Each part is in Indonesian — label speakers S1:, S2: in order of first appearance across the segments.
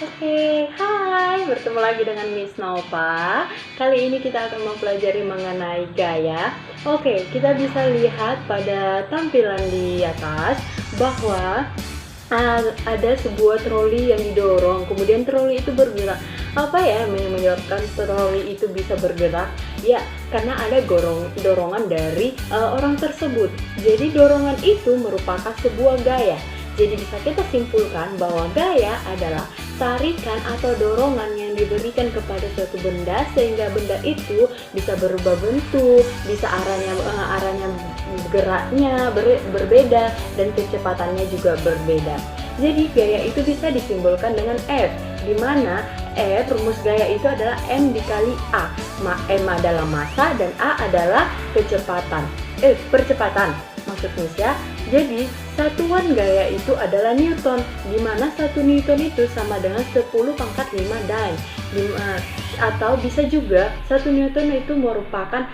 S1: Oke, hai, bertemu lagi dengan Miss Nova. Kali ini kita akan mempelajari mengenai gaya. Oke, kita bisa lihat pada tampilan di atas bahwa ada sebuah troli yang didorong, kemudian troli itu bergerak. Apa ya yang menyebabkan troli itu bisa bergerak? Ya, karena ada dorongan dari orang tersebut. Jadi dorongan itu merupakan sebuah gaya. Jadi bisa kita simpulkan bahwa gaya adalah tarikan atau dorongan yang diberikan kepada suatu benda sehingga benda itu bisa berubah bentuk, bisa arahnya geraknya berbeda dan kecepatannya juga berbeda. Jadi gaya itu bisa disimbolkan dengan F, di mana rumus gaya itu adalah M dikali A. M adalah massa dan A adalah percepatan. Maksudnya ya. Jadi satuan gaya itu adalah Newton, di mana 1 Newton itu sama dengan 10 pangkat 5 Dyne. Atau bisa juga 1 Newton itu merupakan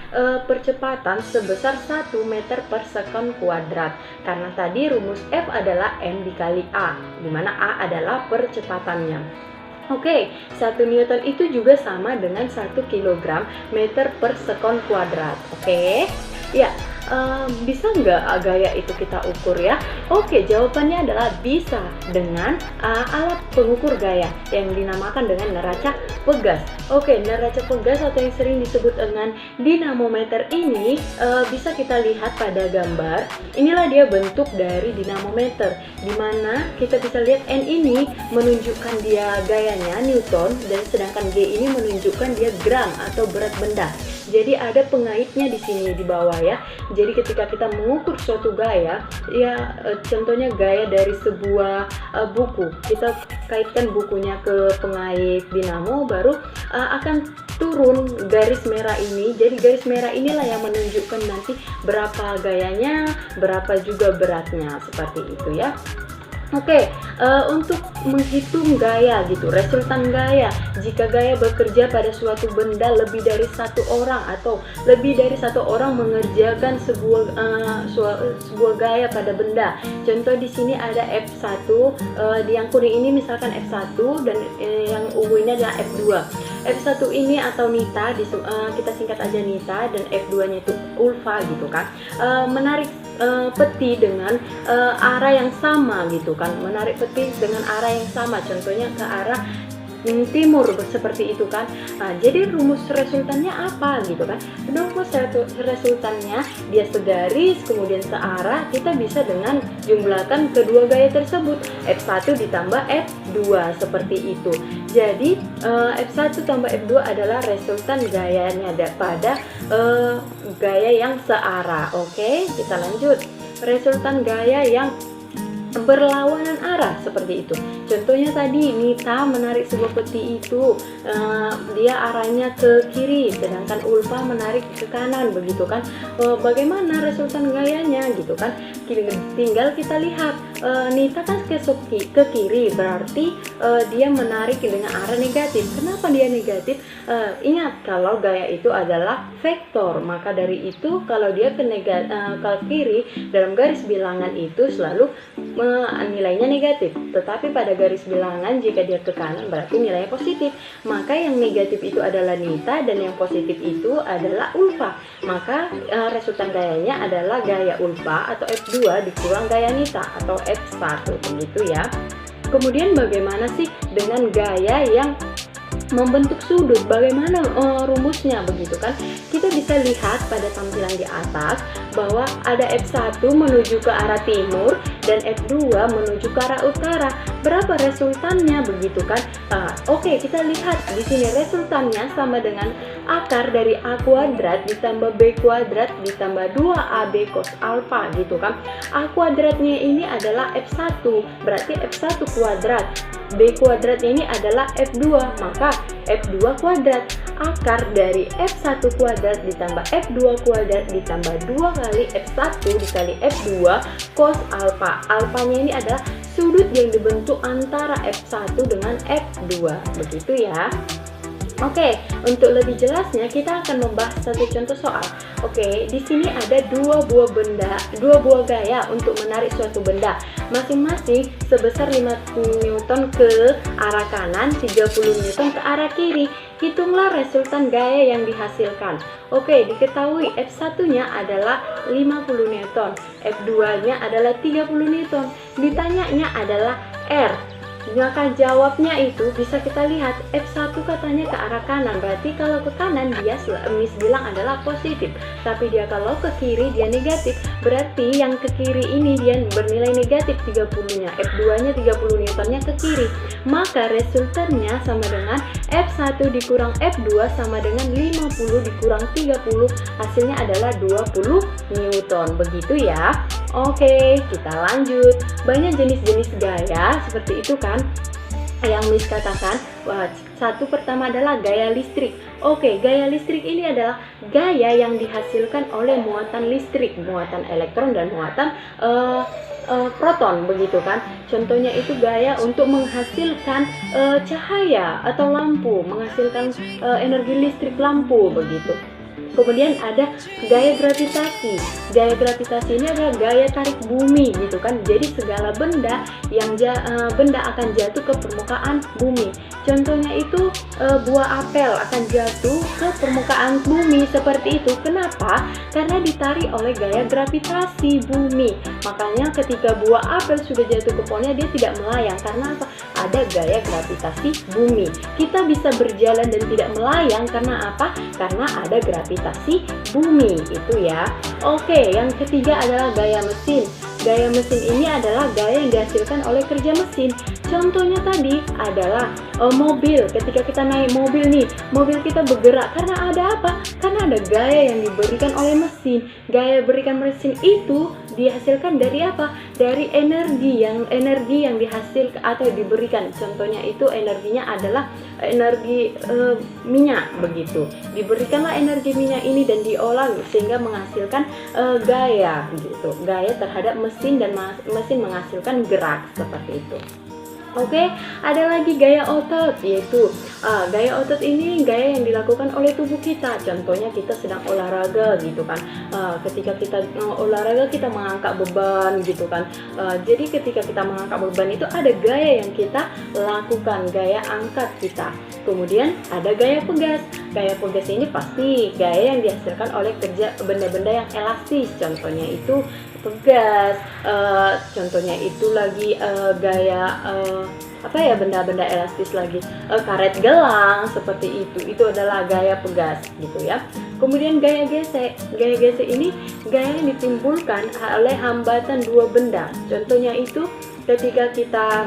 S1: percepatan sebesar 1 meter per sekon kuadrat. Karena tadi rumus F adalah M dikali A, di mana A adalah percepatannya. Oke, 1 Newton itu juga sama dengan 1 kg meter per sekon kuadrat. Oke, ya. Bisa nggak gaya itu kita ukur ya? Oke, jawabannya adalah bisa dengan alat pengukur gaya yang dinamakan dengan neraca pegas. Oke, neraca pegas atau yang sering disebut dengan dinamometer ini bisa kita lihat pada gambar. Inilah dia bentuk dari dinamometer, di mana kita bisa lihat N ini menunjukkan dia gayanya Newton dan sedangkan G ini menunjukkan dia gram atau berat benda. Jadi ada pengaitnya di sini di bawah ya. Jadi ketika kita mengukur suatu gaya, ya contohnya gaya dari sebuah buku, kita kaitkan bukunya ke pengait dinamo, baru akan turun garis merah ini. Jadi garis merah inilah yang menunjukkan nanti berapa gayanya, berapa juga beratnya, seperti itu ya. Oke, untuk menghitung gaya gitu, resultan gaya, jika gaya bekerja pada suatu benda lebih dari satu orang atau lebih dari satu orang mengerjakan sebuah gaya pada benda. Contoh di sini ada F1, di yang kuning ini misalkan F1 dan yang ungu ini adalah F2. F1 ini atau Nita, kita singkat aja Nita, dan F2 nya itu Ulfa gitu kan, menarik peti dengan arah yang sama gitu kan, menarik peti dengan arah yang sama, contohnya ke arah timur seperti itu kan. Jadi rumus resultannya apa gitu kan? Rumus resultannya dia segaris kemudian searah, kita bisa dengan jumlahkan kedua gaya tersebut, F1 ditambah F2 seperti itu. Jadi F1 tambah F2 adalah resultan gayanya pada gaya yang searah. Oke, kita lanjut. Resultan gaya yang berlawanan arah seperti itu. Contohnya tadi Nita menarik sebuah peti itu, dia arahnya ke kiri, sedangkan Ulfa menarik ke kanan, begitu kan. Bagaimana resultan gayanya gitu kan? Tinggal kita lihat, Nita kan ke kiri, berarti dia menarik dengan arah negatif. Kenapa dia negatif? Ingat kalau gaya itu adalah vektor, maka dari itu kalau dia ke kiri dalam garis bilangan itu selalu nilainya negatif, tetapi pada garis bilangan jika dia ke kanan berarti nilainya positif. Maka yang negatif itu adalah Nita dan yang positif itu adalah Ulfa. Maka resultan gayanya adalah gaya Ulfa atau F2 dikurang gaya Nita atau F1, begitu ya. Kemudian bagaimana sih dengan gaya yang membentuk sudut, bagaimana rumusnya begitu kan? Kita bisa lihat pada tampilan di atas bahwa ada F1 menuju ke arah timur dan F2 menuju ke arah utara. Berapa resultannya begitu kan? Oke, kita lihat di sini resultannya sama dengan akar dari A kuadrat ditambah B kuadrat ditambah 2AB cos alpha gitu kan. A kuadratnya ini adalah F1, berarti F1 kuadrat. B kuadratnya ini adalah F2, maka F2 kuadrat. Akar dari F1 kuadrat ditambah F2 kuadrat ditambah 2 kali F1 dikali F2 cos alpha. Alphanya ini adalah sudut yang dibentuk antara F1 dengan F2, begitu ya. Oke, untuk lebih jelasnya kita akan membahas satu contoh soal. Oke, di sini ada dua buah gaya untuk menarik suatu benda, masing-masing sebesar 5 Newton ke arah kanan, 30 Newton ke arah kiri. Hitunglah resultan gaya yang dihasilkan. Oke, diketahui F1-nya adalah 50 Newton, F2-nya adalah 30 Newton. Ditanyanya adalah R. Maka jawabnya itu bisa kita lihat F1 katanya ke arah kanan, berarti kalau ke kanan dia Miss bilang adalah positif, tapi dia kalau ke kiri dia negatif, berarti yang ke kiri ini dia bernilai negatif 30-nya, F2-nya 30 Newtonnya ke kiri, maka resultannya sama dengan F1 dikurang F2 sama dengan 50 dikurang 30, hasilnya adalah 20 Newton, begitu ya. Oke, kita lanjut. Banyak jenis-jenis gaya seperti itu kan yang Miss katakan. Wah, satu pertama adalah gaya listrik. Oke, gaya listrik ini adalah gaya yang dihasilkan oleh muatan listrik, muatan elektron dan muatan proton, begitu kan. Contohnya itu gaya untuk menghasilkan cahaya atau lampu, menghasilkan energi listrik lampu, begitu. Kemudian ada gaya gravitasi. Gaya gravitasi ini adalah gaya tarik bumi, gitu kan. Jadi segala benda yang benda akan jatuh ke permukaan bumi. Contohnya itu buah apel akan jatuh ke permukaan bumi seperti itu. Kenapa? Karena ditarik oleh gaya gravitasi bumi. Makanya ketika buah apel sudah jatuh ke pohonnya dia tidak melayang. Karena apa? Ada gaya gravitasi bumi. Kita bisa berjalan dan tidak melayang karena apa? Karena ada gravitasi bumi, itu ya. Oke, yang ketiga adalah gaya mesin. Gaya mesin ini adalah gaya yang dihasilkan oleh kerja mesin. Contohnya tadi adalah mobil. Ketika kita naik mobil nih, mobil kita bergerak karena ada apa? Karena ada gaya yang diberikan oleh mesin. Gaya berikan mesin itu dihasilkan dari apa? Dari energi yang dihasilkan atau diberikan. Contohnya itu energinya adalah energi minyak, begitu. Diberikanlah energi minyak ini dan diolah sehingga menghasilkan gaya, gitu. Gaya terhadap mesin dan mesin menghasilkan gerak seperti itu. Oke, ada lagi gaya otot, yaitu gaya otot ini gaya yang dilakukan oleh tubuh kita. Contohnya kita sedang olahraga, gitu kan. Ketika kita olahraga kita mengangkat beban, gitu kan. Jadi ketika kita mengangkat beban itu ada gaya yang kita lakukan, gaya angkat kita. Kemudian ada gaya pegas. Gaya pegas ini pasti gaya yang dihasilkan oleh kerja benda-benda yang elastis. Contohnya itu pegas, contohnya itu lagi gaya benda-benda elastis lagi, karet gelang seperti itu adalah gaya pegas, gitu ya. Kemudian gaya gesek. Gaya gesek ini gaya yang ditimbulkan oleh hambatan dua benda. Contohnya itu ketika kita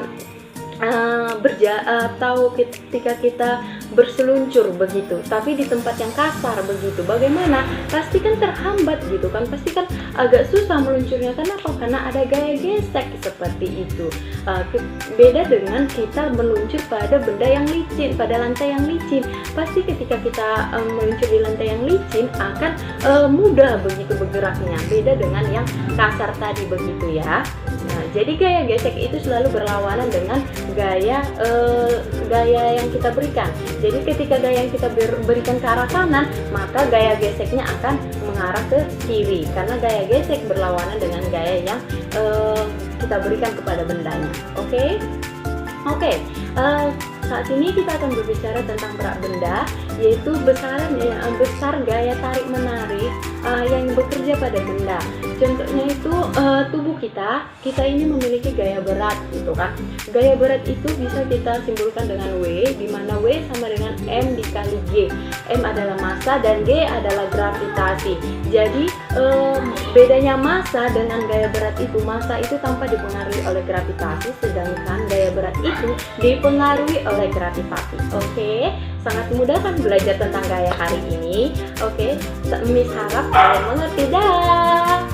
S1: atau ketika kita berseluncur, begitu, tapi di tempat yang kasar, begitu. Bagaimana? Pasti kan terhambat, gitu kan. Pasti kan agak susah meluncurnya. Kenapa? Karena ada gaya gesek seperti itu. Beda dengan kita meluncur pada benda yang licin, pada lantai yang licin. Pasti ketika kita meluncur di lantai yang licin akan mudah begitu bergeraknya. Beda dengan yang kasar tadi, begitu ya. Nah, jadi gaya gesek itu selalu berlawanan dengan gaya yang kita berikan. Jadi ketika gaya yang kita berikan ke arah kanan, maka gaya geseknya akan mengarah ke kiri, karena gaya gesek berlawanan dengan gaya yang kita berikan kepada bendanya. Oke. Saat ini kita akan berbicara tentang berat benda, yaitu besar gaya tarik menarik yang bekerja pada benda. Contohnya itu tubuh kita ini memiliki gaya berat, gitu kan. Gaya berat itu bisa kita simpulkan dengan W, di mana W sama dengan M dikali G. M adalah massa dan G adalah gravitasi. Jadi bedanya massa dengan gaya berat itu, massa itu tanpa dipengaruhi oleh gravitasi, sedangkan gaya berat itu dipengaruhi oleh gravitasi. Oke, sangat mudah kan belajar tentang gaya hari ini. Oke, Miss harap kalian mengerti. Dah.